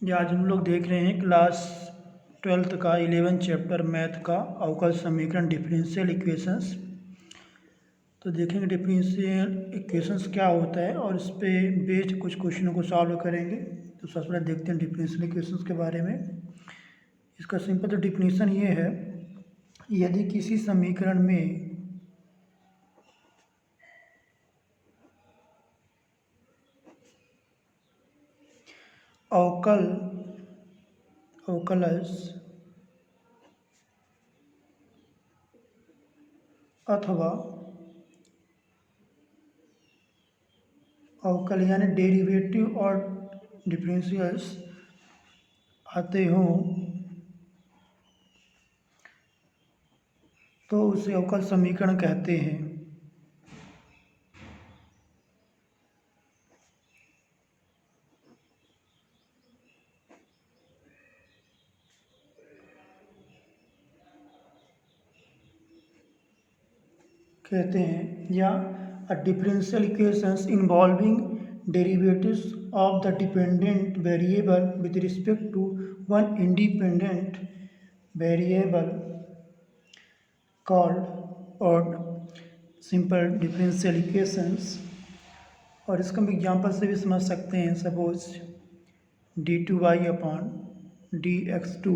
ये आज हम लोग देख रहे हैं क्लास 12th का 11 चैप्टर मैथ का अवकल समीकरण डिफरेंशियल इक्वेशंस। तो देखेंगे डिफरेंशियल इक्वेशंस क्या होता है और इस पे बेस्ड कुछ क्वेश्चनों को सॉल्व करेंगे। तो सबसे पहले देखते हैं डिफरेंशियल इक्वेशंस के बारे में। इसका सिंपल तो डिफिनीशन ये है, यदि किसी समीकरण में अवकलज अथवा अवकल यानी डेरिवेटिव और डिफरेंशियल्स आते हों तो उसे अवकल समीकरण कहते हैं। या a differential equations involving derivatives of the dependent variable with respect to one independent variable called odd simple differential equations। और इसको हम एग्जाम्पल से भी समझ सकते हैं। Suppose d2y/dx2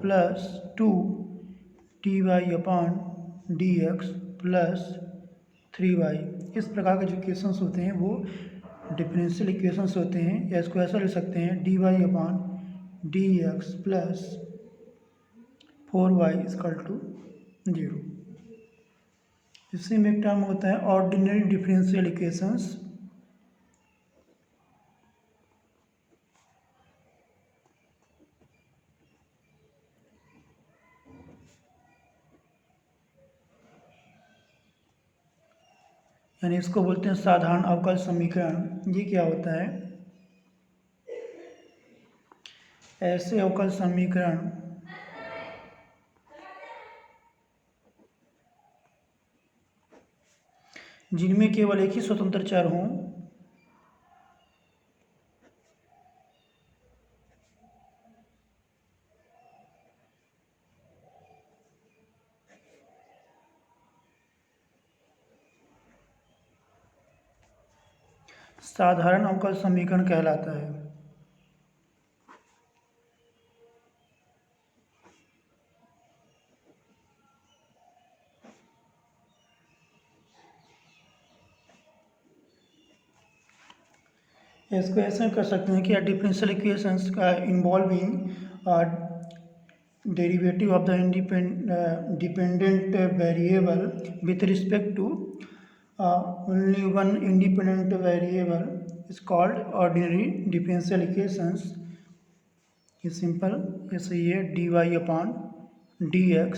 plus 2dy/dx plus 3y, इस प्रकार के जो इक्वेशंस होते हैं वो डिफरेंशियल इक्वेशंस होते हैं। या इसको ऐसा लिख सकते हैं dy/dx प्लस 4y = 0। इसी में एक टर्म होता है ऑर्डिनरी डिफरेंशियल इक्वेशंस। यानी इसको बोलते हैं साधारण अवकल समीकरण। ये क्या होता है? ऐसे अवकल समीकरण जिनमें केवल एक ही स्वतंत्र चर हों साधारण अवकल समीकरण कहलाता है। इसको ऐसे कर सकते हैं कि डिफरेंशियल इक्वेशंस का involving derivative of the dependent variable with respect to only one independent variable is called ordinary differential equations. ये सिंपल ऐसे ये dy/dx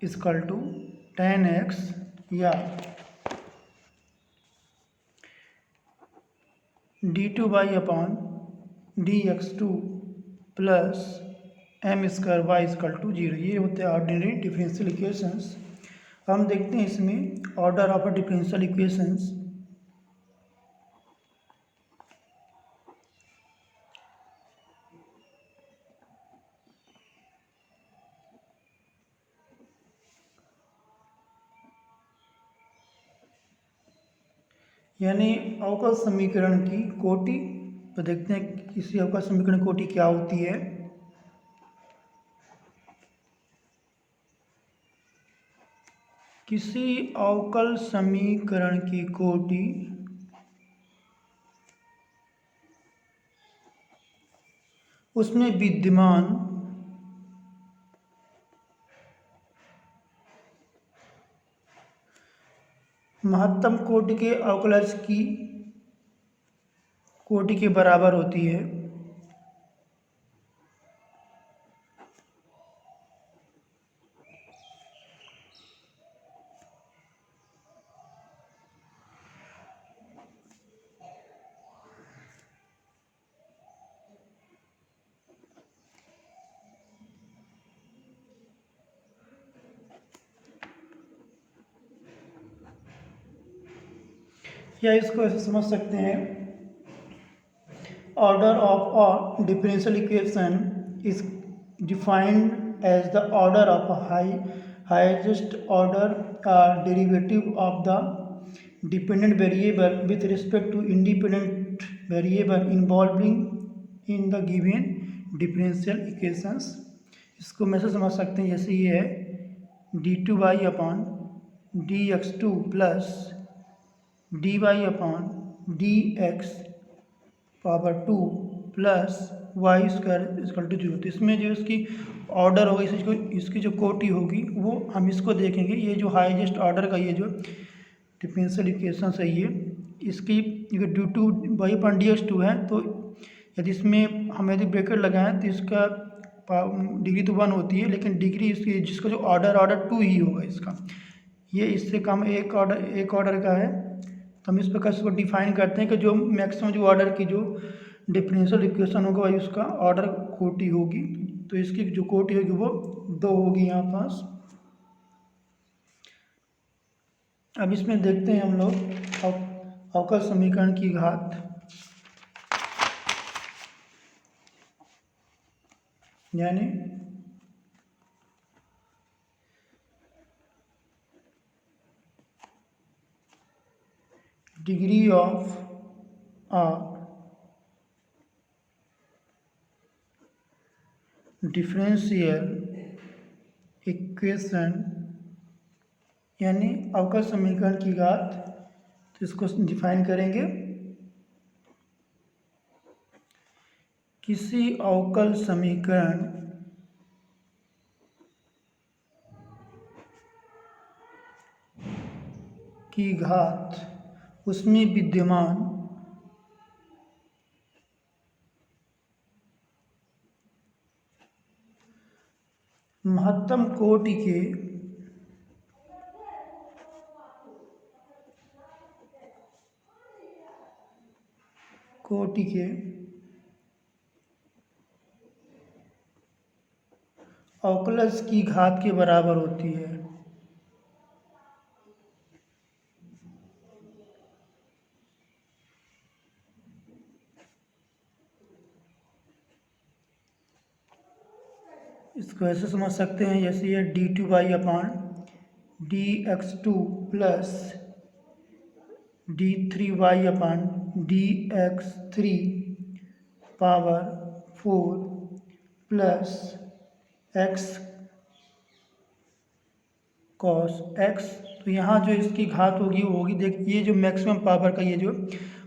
= tan x या d2y/dx2 प्लस m² y = 0। ये होते हैं ऑर्डिनरी डिफरेंशियल इक्वेशंस। हम देखते हैं इसमें ऑर्डर ऑफ डिफरेंशियल इक्वेशंस। यानी अवकल समीकरण की कोटि। तो देखते हैं किसी अवकल समीकरण की कोटि क्या होती है। किसी अवकल समीकरण की कोटि उसमें विद्यमान महत्तम कोटि के अवकलज की कोटि के बराबर होती है। या इसको ऐसे समझ सकते हैं order of a differential equation is defined as the order of a highest order derivative of the dependent variable with respect to independent variable involving in the given differential equations। इसको मैं से समझ सकते हैं, जैसे ये है D two Y upon D X two plus D Y upon D X power two plus Y square equal to zero. तो इसमें जो इसकी ऑर्डर होगी, इसकी जो कोटि होगी वो हम इसको देखेंगे। ये जो हाईएस्ट ऑर्डर का ये जो डिफरेंशियल इक्वेशन है ये इसकी D two Y upon D X two है, तो यदि इसमें हम यदि ब्रैकेट लगाएं तो इसका डिग्री तो 1 होती है, लेकिन डिग्री इसकी जिसका जो ऑर्डर 2 ही होगा इसका, ये इससे कम एक ऑर्डर का है। तो हम इस प्रकार इसको डिफाइन करते हैं कि जो मैक्सिमम जो ऑर्डर की जो डिफरेंशियल इक्वेशन होगा वही उसका ऑर्डर कोटि होगी। तो इसकी जो कोटि होगी वो 2 होगी यहाँ पास। अब इसमें देखते हैं हम लोग अवकल समीकरण की घात, यानी degree of a differential equation यानी अवकल समीकरण की घात। तो इसको डिफाइन करेंगे, किसी अवकल समीकरण की घात उसमें विद्यमान महत्तम कोटि के अवकलज की घात के बराबर होती है। इसको ऐसे समझ सकते हैं, जैसे ये D two Y upon D X two plus D three Y upon D X three power 4 plus X cos X. तो यहाँ जो इसकी घात होगी वो होगी, देख ये जो मैक्सिमम पावर का ये जो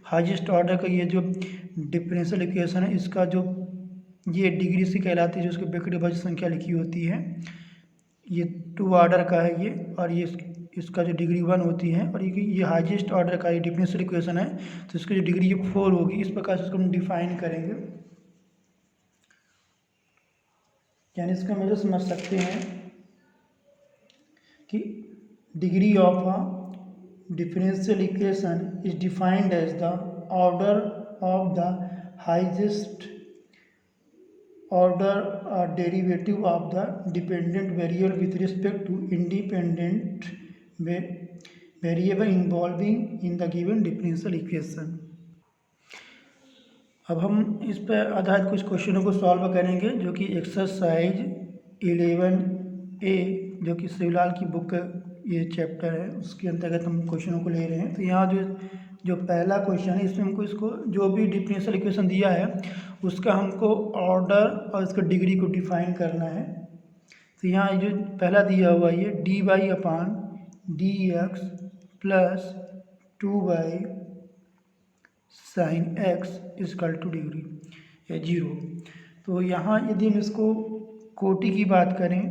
हाईएस्ट ऑर्डर का ये जो डिफरेंशियल इक्वेशन है, इसका जो ये डिग्री से कहलाती है, जो उसके ब्रैकेट में संख्या लिखी होती है, ये 2 ऑर्डर का है ये, और ये इसका जो डिग्री 1 होती है, और ये हाईएस्ट ऑर्डर का ये डिफरेंशियल इक्वेशन है, तो इसकी जो डिग्री 4 होगी। इस प्रकार से इसको हम डिफाइन करेंगे, यानी इसका हम समझ सकते हैं कि degree of a differential equation is defined as the order of the highest order derivative of the dependent variable with respect to independent variable involving in the given differential equation। अब हम इस पर आधारित कुछ क्वेश्चनों को सॉल्व करेंगे, जो कि एक्सरसाइज 11A जो कि शिवलाल की बुक ये चैप्टर है उसके अंतर्गत हम क्वेश्चनों को ले रहे हैं। तो यहाँ जो पहला क्वेश्चन है, इसमें हमको इसको जो भी डिफरेंशियल इक्वेशन दिया है उसका हमको ऑर्डर और इसका डिग्री को डिफाइन करना है। तो यहाँ जो पहला दिया हुआ ये d y upon D x plus 2y sine x equal to degree या 0। तो यहाँ यदि हम इसको कोटि की बात करें,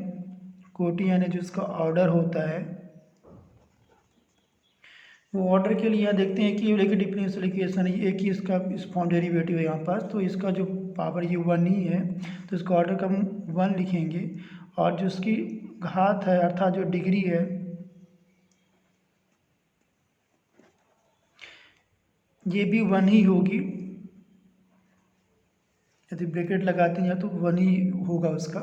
कोटि यानी जो इसका ऑर्डर होता है, वो ऑर्डर के लिए यहाँ देखते हैं कि एक डिफरेंशियल इक्वेशन है, एक ही इसका इस फॉर्म डेरिवेटिव है यहाँ पास, तो इसका जो पावर ये 1 ही है, तो इसका ऑर्डर का हम 1 लिखेंगे, और जो इसकी घात है अर्थात जो डिग्री है ये भी 1 ही होगी। यदि ब्रैकेट लगाते हैं तो 1 ही होगा उसका।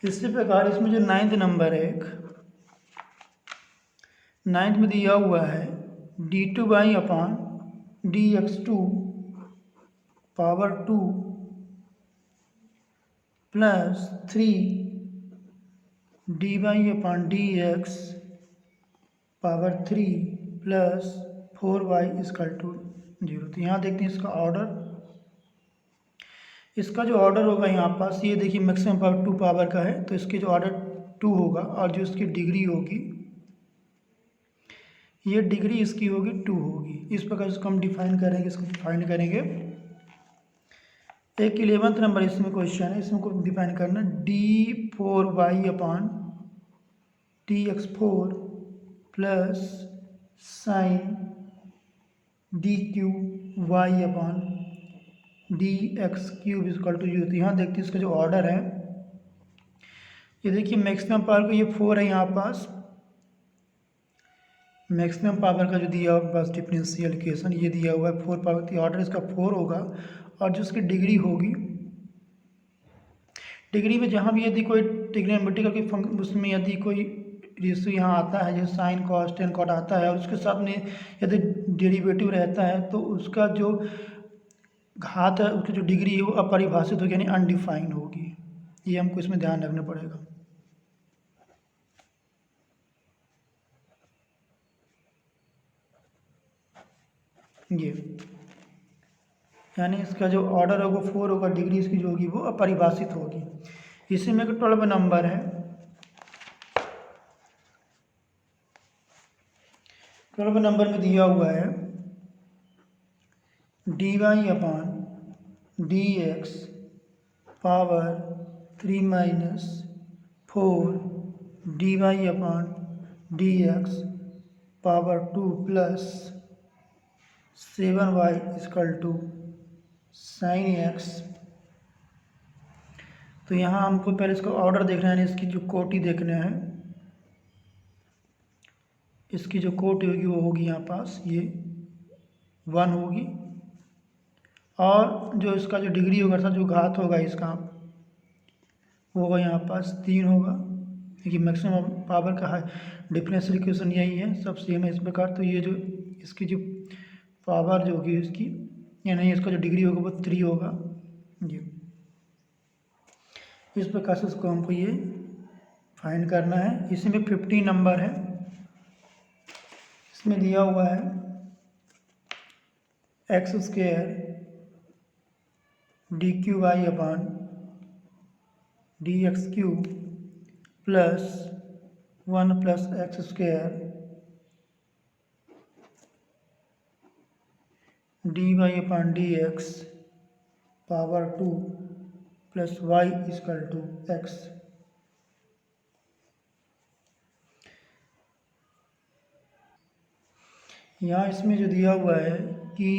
इसी प्रकार इसमें जो 9th नंबर है, एक 9th में दिया हुआ है D two Y upon D X two power 2 plus 3 dy upon D X power 3 plus 4y equal to 0। तो यहाँ देखते हैं इसका ऑर्डर, इसका जो ऑर्डर होगा यहाँ पास, ये देखिए मैक्सिमम पावर 2 पावर का है, तो इसकी जो ऑर्डर 2 होगा और जो इसकी डिग्री होगी, ये डिग्री इसकी होगी 2 होगी। इस प्रकार इसको हम डिफाइन करेंगे, इसको फाइंड करेंगे। एक 11th नंबर इसमें क्वेश्चन है, इसमें को डिफाइन करना d4y upon dx4 plus sine dqy upon dx³ equal to 0। तो यहाँ देखते हैं इसका जो ऑर्डर है, ये देखिए मैक्सिमम पावर को ये 4 है यहाँ पास, मैक्सिमम पावर का जो दिया हुआ बस डिफरेंशियल इक्वेशन ये दिया हुआ है 4 पावर, तो ऑर्डर इसका 4 होगा। और जो उसकी डिग्री होगी, डिग्री में जहाँ भी यदि कोई ट्रिग्नोमेट्रिकल की फंक्शन, उसमें यदि कोई रेशियो यहाँ आता है जैसे साइन कॉस टेन कॉट आता है, और उसके साथ में यदि डेरिवेटिव रहता है, तो उसका जो घात है, उसकी जो डिग्री है वो अपरिभाषित होगी, यानी अनडिफाइंड होगी। ये हमको इसमें ध्यान रखना पड़ेगा। ये यानी इसका जो ऑर्डर होगा 4 होगा, डिग्री इसकी जो होगी वो अपरिभाषित होगी। इसी में 12 नंबर है, 12 नंबर में दिया हुआ है dy upon D X power 3 minus 4 dy upon D X power 2 plus 7y equal to sine X. तो यहाँ हमको पहले इसका ऑर्डर देखना है, इसकी जो कोटि देखना है, इसकी जो कोटि होगी वो होगी यहाँ पास ये 1 होगी, और जो इसका जो डिग्री होगा अर्थात जो घात होगा इसका वो होगा यहाँ पास 3 होगा, क्योंकि मैक्सिमम पावर का डिफरेंशियल इक्वेशन यही है, सब सेम है इस प्रकार। तो ये जो इसकी जो पावर जो होगी इसकी, यानी इसका जो डिग्री होगा वो 3 होगा। जी इस प्रकार से उसको हमको ये फाइंड करना है। इसमें 50 नंबर है, इसमें दिया हुआ है X square dqy upon dx³ plus 1 plus X square dy upon dx power 2 plus y equal to x। यहाँ इसमें जो दिया हुआ है कि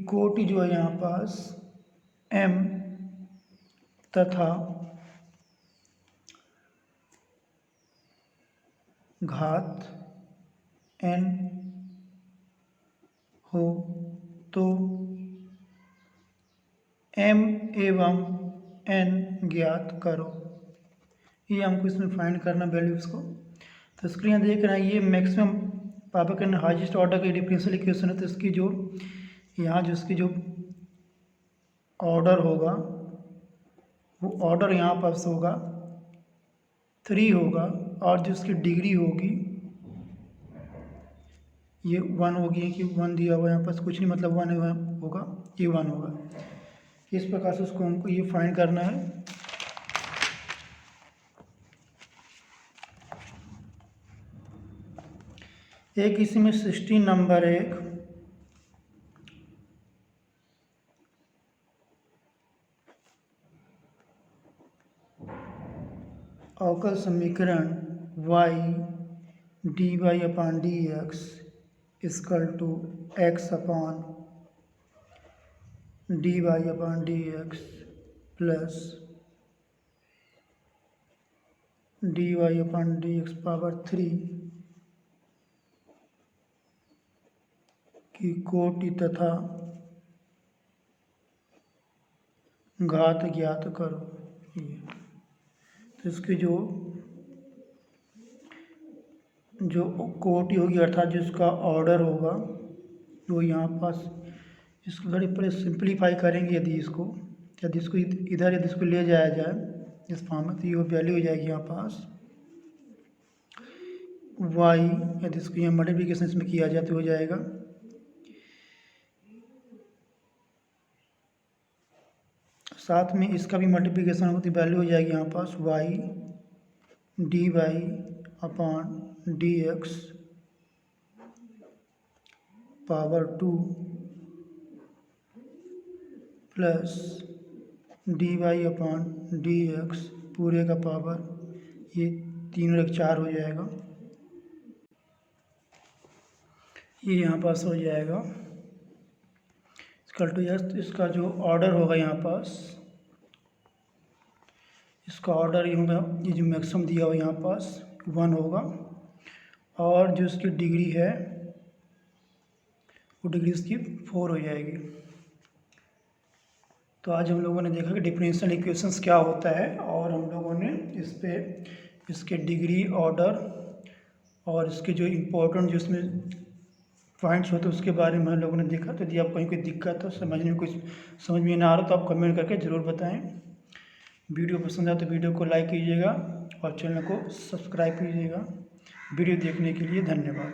कोटि जो है यहाँ पास m तथा घात n हो तो m एवं n ज्ञात करो। ये हमको इसमें फाइंड करना वैल्यूज को। तो इसके लिए देख रहे हैं ये मैक्सिमम पावर के हाईएस्ट ऑर्डर का डिफरेंशियल इक्वेशन है, तो इसकी जो यहाँ जो इसकी जो ऑर्डर होगा वो ऑर्डर यहाँ पास होगा 3 होगा, और जो इसकी डिग्री होगी ये 1 होगी, कि 1 दिया हुआ यहाँ पास कुछ नहीं, मतलब 1 होगा, ये 1 होगा। इस प्रकार से उसको हमको ये फाइंड करना है। एक इसी में 16 नंबर है, एक अवकल समीकरण y dy upon D X equal to X upon D Y upon D x plus D Y upon D X power 3 की कोटि तथा घात ज्ञात करो। तो इसकी जो कोटि होगी अर्थात जिसका ऑर्डर होगा वो यहाँ पास इसको थोड़ी पहले सिंप्लीफाई करेंगे। यदि इसको इधर यदि इसको ले जाया जाए इस फॉर्म में, तो ये वैल्यू हो जाएगी यहाँ पास y, यदि इसको यहाँ मल्टीप्लिकेशन इसमें किया जाए तो हो जाएगा साथ में इसका भी मल्टीप्लिकेशन होती वैल्यू हो जाएगी यहाँ पास y dy/dx power 2 plus dy/dx पूरे का पावर, ये 3 और 1 4 हो जाएगा। ये यहाँ पास हो जाएगा इक्वल टू यस। इसका जो ऑर्डर होगा यहाँ पास, इसका ऑर्डर ये होगा, ये जो मैक्सिमम दिया हुआ यहाँ पास 1 होगा, और जो इसकी डिग्री है वो डिग्री इसकी 4 हो जाएगी। तो आज हम लोगों ने देखा कि डिफरेंशियल इक्वेशंस क्या होता है, और हम लोगों ने इस पे इसके डिग्री, ऑर्डर और इसके जो इम्पोर्टेंट जो इसमें पॉइंट्स होते हैं उसके बारे में हम लोगों ने देखा। तो यदि आप कहीं कोई दिक्कत हो, समझ में ना आ रहा तो आप कमेंट करके ज़रूर बताएं। वीडियो पसंद आए तो वीडियो को लाइक कीजिएगा और चैनल को सब्सक्राइब कीजिएगा। वीडियो देखने के लिए धन्यवाद।